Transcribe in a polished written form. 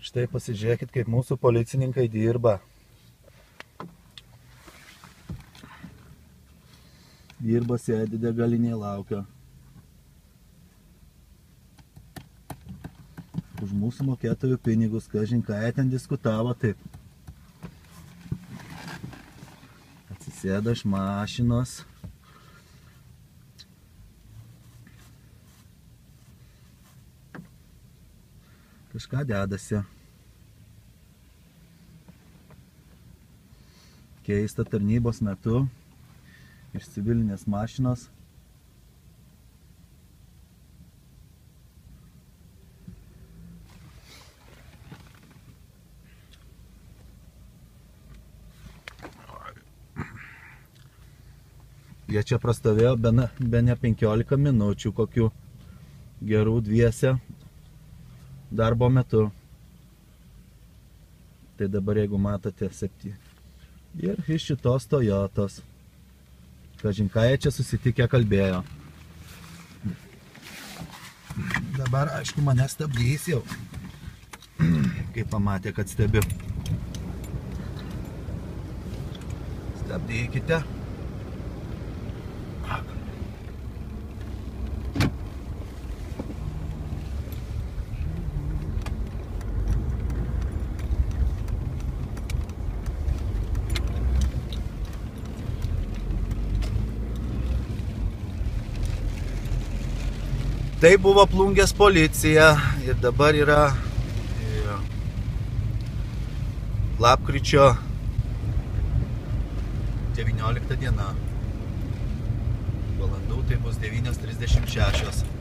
Štai pasižiūrėkit, kaip mūsų policininkai dirba. Dirba, sėdi degalinėje, laukia. Už mūsų mokėtojų pinigus, kažin ką jie ten diskutavo taip. Atsisėda iš mašinos. Kažką dedasi. Keista, tarnybos metu iš civilinės mašinos jie čia prastovėjo bene 15 minučių, kokių gerų dviese darbo metu. Tai dabar, jeigu matote, 7. Ir iš šitos Toyotos. Kažin ką jie čia susitikę kalbėjo. Dabar, aišku, mane stabdys jau. Kai pamatė, kad stebiu. Stabdykite. Tai buvo Plungės policija ir dabar yra lapkričio 19 diena. Valandų tai bus 9:36.